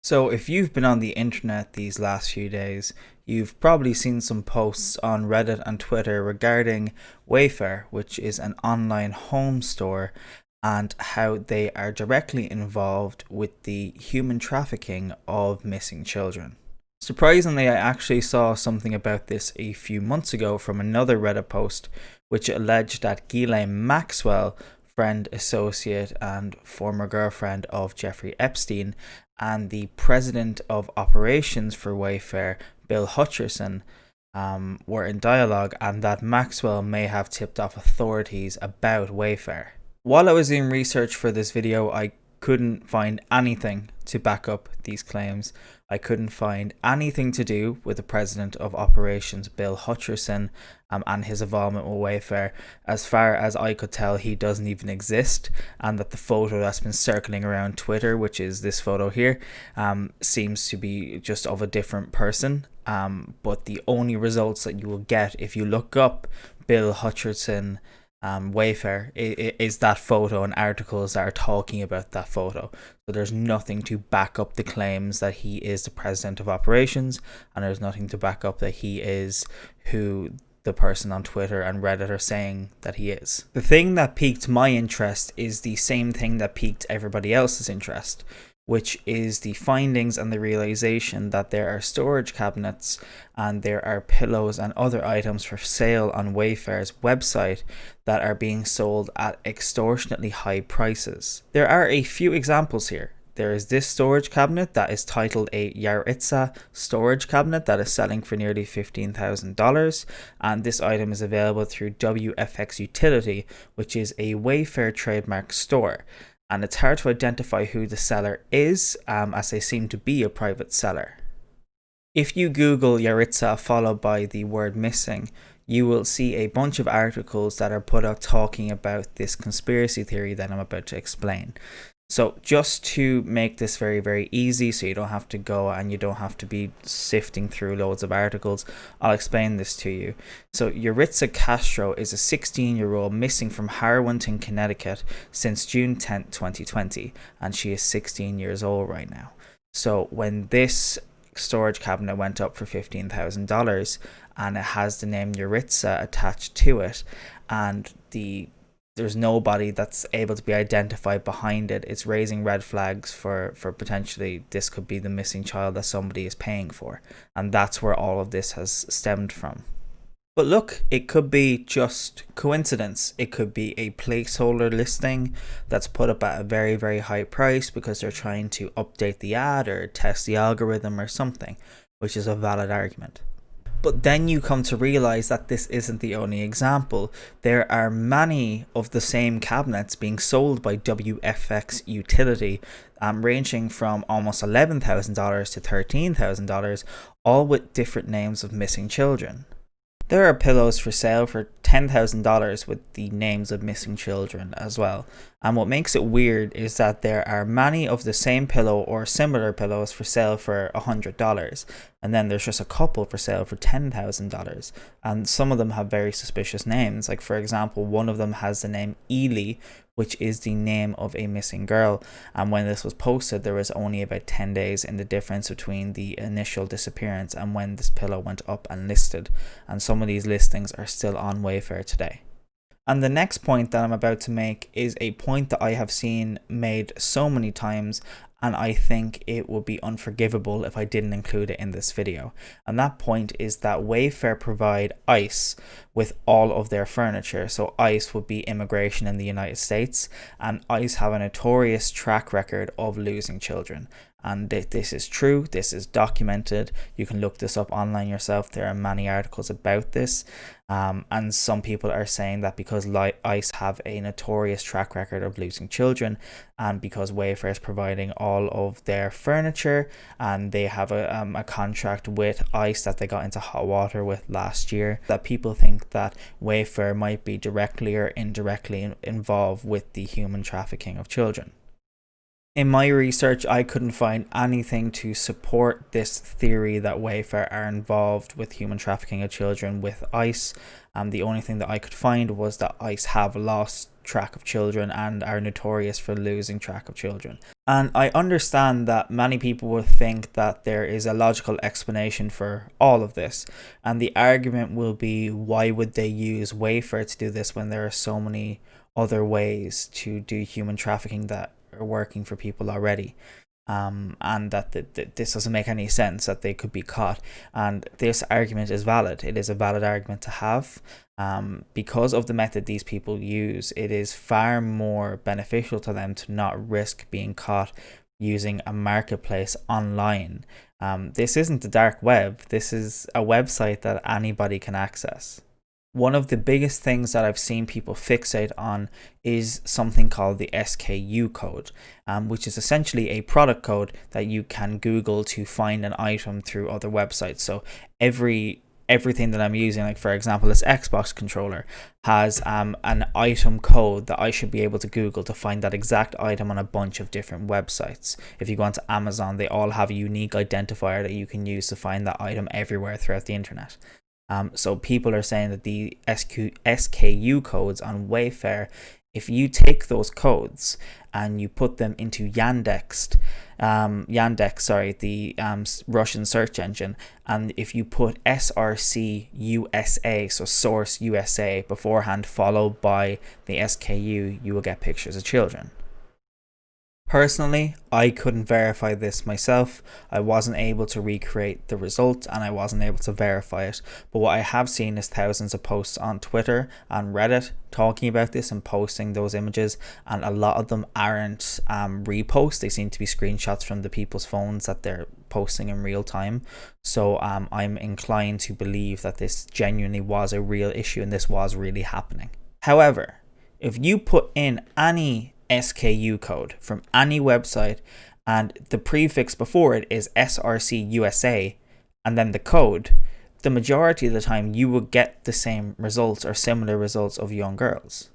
So, if you've been on the internet these last few days, you've probably seen some posts on Reddit and Twitter regarding Wayfair, which is an online home store, and how they are directly involved with the human trafficking of missing children. Surprisingly, I actually saw something about this a few months ago from another Reddit post, which alleged that Ghislaine Maxwell, friend, associate, and former girlfriend of Jeffrey Epstein, and the president of operations for Wayfair, Bill Hutcherson, were in dialogue, and that Maxwell may have tipped off authorities about Wayfair. While I was doing research for this video, I couldn't find anything to back up these claims. I couldn't find anything to do with the president of operations, Bill Hutcherson, and his involvement with Wayfair. As far as I could tell, he doesn't even exist, and that the photo that's been circling around Twitter, which is this photo here, seems to be just of a different person. But the only results that you will get if you look up Bill Hutcherson Wayfair is that photo and articles that are talking about that photo. So there's nothing to back up the claims that he is the president of operations, and there's nothing to back up that he is who the person on Twitter and Reddit are saying that he is. The thing that piqued my interest is the same thing that piqued everybody else's interest, which is the findings and the realization that there are storage cabinets and there are pillows and other items for sale on Wayfair's website that are being sold at extortionately high prices. There are a few examples here. There is this storage cabinet that is titled a Yaritza storage cabinet that is selling for nearly $15,000, and this item is available through WFX Utility, which is a Wayfair trademark store. And it's hard to identify who the seller is, as they seem to be a private seller. If you Google Yaritza followed by the word missing, you will see a bunch of articles that are put out talking about this conspiracy theory that I'm about to explain. So just to make this very, very easy, so you don't have to go and you don't have to be sifting through loads of articles, I'll explain this to you. So Yaritza Castro is a 16-year-old missing from Harwinton, Connecticut since June 10th, 2020, and she is 16 years old right now. So when this storage cabinet went up for $15,000 and it has the name Yaritza attached to it, and there's nobody that's able to be identified behind it, it's raising red flags for potentially this could be the missing child that somebody is paying for. And that's where all of this has stemmed from. But look, it could be just coincidence. It could be a placeholder listing that's put up at a very, very high price because they're trying to update the ad or test the algorithm or something, which is a valid argument. But then you come to realize that this isn't the only example. There are many of the same cabinets being sold by WFX Utility, ranging from almost $11,000 to $13,000, all with different names of missing children. There are pillows for sale for $10,000 with the names of missing children as well. And what makes it weird is that there are many of the same pillow or similar pillows for sale for $100. And then there's just a couple for sale for $10,000. And some of them have very suspicious names. Like, for example, one of them has the name Ely, which is the name of a missing girl. And when this was posted, there was only about 10 days in the difference between the initial disappearance and when this pillow went up and listed. And some of these listings are still on Wayfair today. And the next point that I'm about to make is a point that I have seen made so many times, and I think it would be unforgivable if I didn't include it in this video. And that point is that Wayfair provide ICE with all of their furniture. So ICE would be immigration in the United States, and ICE have a notorious track record of losing children. And this is true, this is documented. You can look this up online yourself. There are many articles about this. And some people are saying that because ICE have a notorious track record of losing children, and because Wayfair is providing all of their furniture, and they have a contract with ICE that they got into hot water with last year, that people think that Wayfair might be directly or indirectly involved with the human trafficking of children. In my research, I couldn't find anything to support this theory that Wayfair are involved with human trafficking of children with ICE. The only thing that I could find was that ICE have lost track of children and are notorious for losing track of children. And I understand that many people will think that there is a logical explanation for all of this. And the argument will be, why would they use Wayfair to do this when there are so many other ways to do human trafficking that are working for people already? And that this doesn't make any sense that they could be caught. And this argument is valid. It is a valid argument to have. Because of the method these people use, it is far more beneficial to them to not risk being caught using a marketplace online. This isn't the dark web. This is a website that anybody can access. One of the biggest things that I've seen people fixate on is something called the SKU code, which is essentially a product code that you can Google to find an item through other websites. So everything that I'm using, like for example this Xbox controller, has an item code that I should be able to Google to find that exact item on a bunch of different websites. If you go onto Amazon, they all have a unique identifier that you can use to find that item everywhere throughout the internet. So people are saying that the SKU codes on Wayfair, if you take those codes and you put them into Yandex, the Russian search engine, and if you put SRC USA, so source USA, beforehand followed by the SKU, you will get pictures of children. Personally, I couldn't verify this myself. I wasn't able to recreate the result and I wasn't able to verify it. But what I have seen is thousands of posts on Twitter and Reddit talking about this and posting those images, and a lot of them aren't reposts. They seem to be screenshots from the people's phones that they're posting in real time. So I'm inclined to believe that this genuinely was a real issue and this was really happening. However, if you put in any SKU code from any website and the prefix before it is SRC USA and then the code, the majority of the time you will get the same results or similar results of young girls.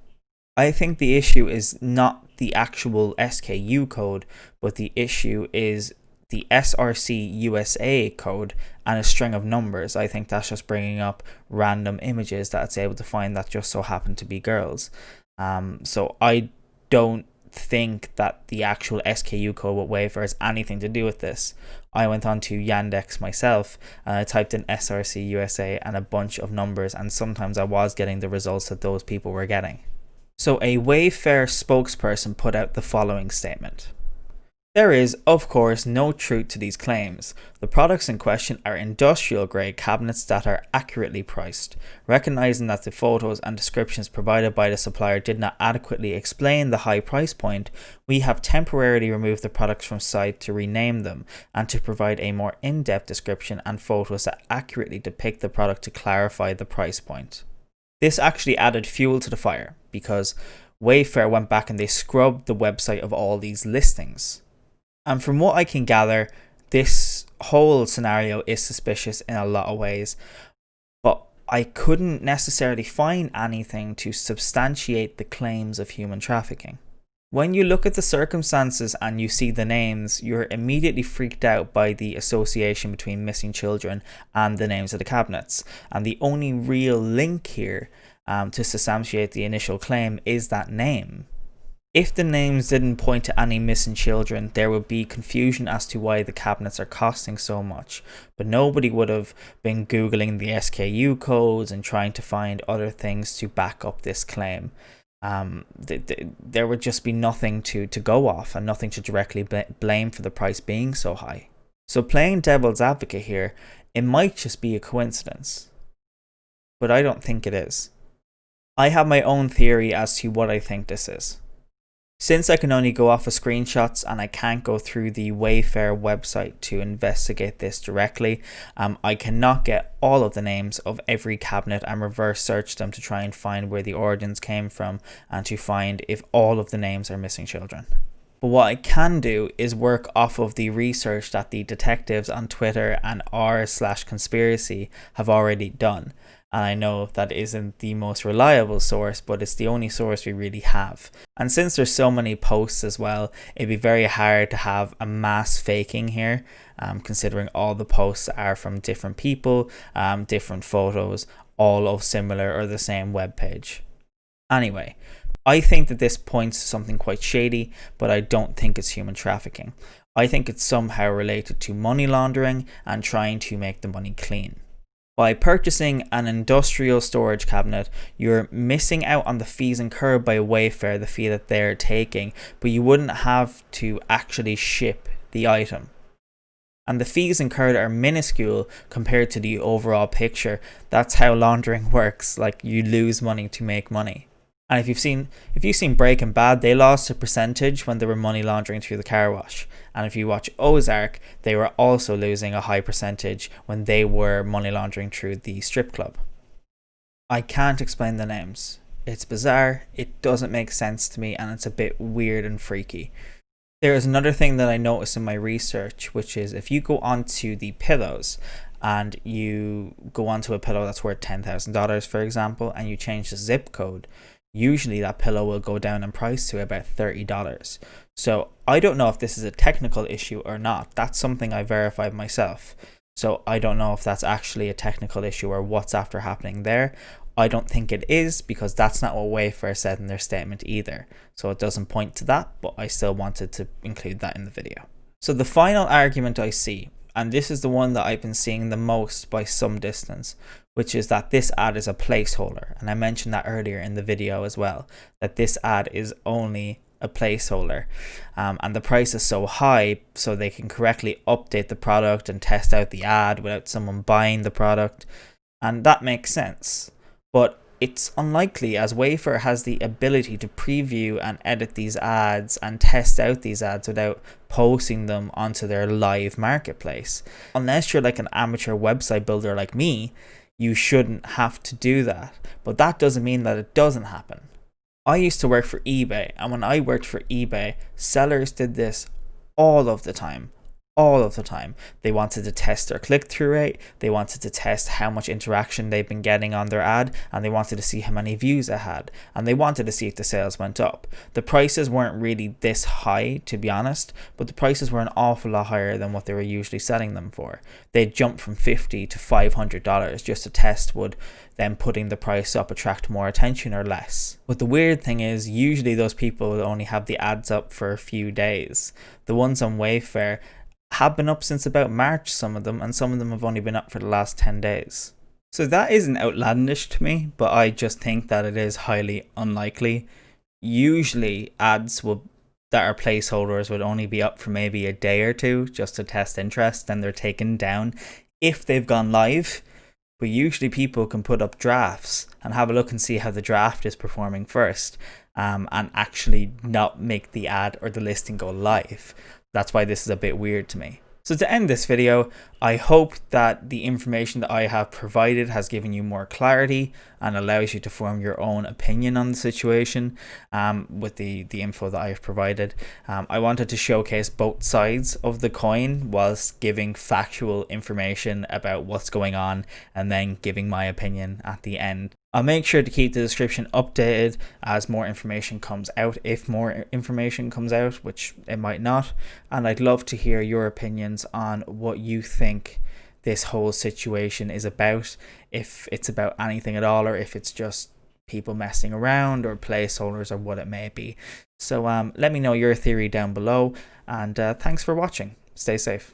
I think the issue is not the actual SKU code, but the issue is the SRC USA code and a string of numbers. I think that's just bringing up random images that it's able to find that just so happen to be girls. So I don't think that the actual SKU code with Wayfair has anything to do with this. I went on to Yandex myself and I typed in SRC USA and a bunch of numbers, and sometimes I was getting the results that those people were getting. So a Wayfair spokesperson put out the following statement. There is, of course, no truth to these claims. The products in question are industrial-grade cabinets that are accurately priced. Recognizing that the photos and descriptions provided by the supplier did not adequately explain the high price point, we have temporarily removed the products from site to rename them and to provide a more in-depth description and photos that accurately depict the product to clarify the price point. This actually added fuel to the fire because Wayfair went back and they scrubbed the website of all these listings. And from what I can gather, this whole scenario is suspicious in a lot of ways, but I couldn't necessarily find anything to substantiate the claims of human trafficking. When you look at the circumstances and you see the names, you're immediately freaked out by the association between missing children and the names of the cabinets. And the only real link here to substantiate the initial claim is that name. If the names didn't point to any missing children, there would be confusion as to why the cabinets are costing so much, but nobody would have been Googling the SKU codes and trying to find other things to back up this claim. There would just be nothing to go off and nothing to directly blame for the price being so high. So playing devil's advocate here, it might just be a coincidence, but I don't think it is. I have my own theory as to what I think this is. Since I can only go off of screenshots and I can't go through the Wayfair website to investigate this directly, I cannot get all of the names of every cabinet and reverse search them to try and find where the origins came from and to find if all of the names are missing children. But what I can do is work off of the research that the detectives on Twitter and r/conspiracy have already done. And I know that isn't the most reliable source, but it's the only source we really have. And since there's so many posts as well, it'd be very hard to have a mass faking here, considering all the posts are from different people, different photos, all of similar or the same web page. Anyway, I think that this points to something quite shady, but I don't think it's human trafficking. I think it's somehow related to money laundering and trying to make the money clean. By purchasing an industrial storage cabinet, you're missing out on the fees incurred by Wayfair, the fee that they're taking, but you wouldn't have to actually ship the item. And the fees incurred are minuscule compared to the overall picture. That's how laundering works. Like, you lose money to make money. And if you've seen Breaking Bad, they lost a percentage when they were money laundering through the car wash. And if you watch Ozark, they were also losing a high percentage when they were money laundering through the strip club. I can't explain the names. It's bizarre, it doesn't make sense to me, and it's a bit weird and freaky. There is another thing that I noticed in my research, which is if you go onto the pillows and you go onto a pillow that's worth $10,000, for example, and you change the zip code, usually that pillow will go down in price to about $30. So I don't know if this is a technical issue or not. That's something I verified myself. So I don't know if that's actually a technical issue or what's after happening there. I don't think it is, because that's not what Wayfair said in their statement either. So it doesn't point to that, but I still wanted to include that in the video. So the final argument I see, and this is the one that I've been seeing the most by some distance, which is that this ad is a placeholder. And I mentioned that earlier in the video as well, that this ad is only a placeholder, and the price is so high so they can correctly update the product and test out the ad without someone buying the product. And that makes sense, but it's unlikely, as Wayfair has the ability to preview and edit these ads and test out these ads without posting them onto their live marketplace. Unless you're like an amateur website builder like me, you shouldn't have to do that, but that doesn't mean that it doesn't happen. I used to work for eBay, and when I worked for eBay, sellers did this all of the time. They wanted to test their click-through rate, they wanted to test how much interaction they've been getting on their ad, and they wanted to see how many views it had, and they wanted to see if the sales went up. The prices weren't really this high, to be honest, but the prices were an awful lot higher than what they were usually selling them for. They'd jump from $50 to $500 just to test would then putting the price up attract more attention or less. But the weird thing is, usually those people will only have the ads up for a few days. The ones on Wayfair have been up since about March, some of them, and some of them have only been up for the last 10 days. So that isn't outlandish to me, but I just think that it is highly unlikely. Usually ads that are placeholders would only be up for maybe a day or two just to test interest, then they're taken down if they've gone live. But usually people can put up drafts and have a look and see how the draft is performing first, and actually not make the ad or the listing go live. That's why this is a bit weird to me. So to end this video, I hope that the information that I have provided has given you more clarity and allows you to form your own opinion on the situation with the info that I have provided. I wanted to showcase both sides of the coin whilst giving factual information about what's going on and then giving my opinion at the end. I'll make sure to keep the description updated as more information comes out, if more information comes out, which it might not. And I'd love to hear your opinions on what you think this whole situation is about, if it's about anything at all, or if it's just people messing around or placeholders or what it may be. So let me know your theory down below, and thanks for watching. Stay safe.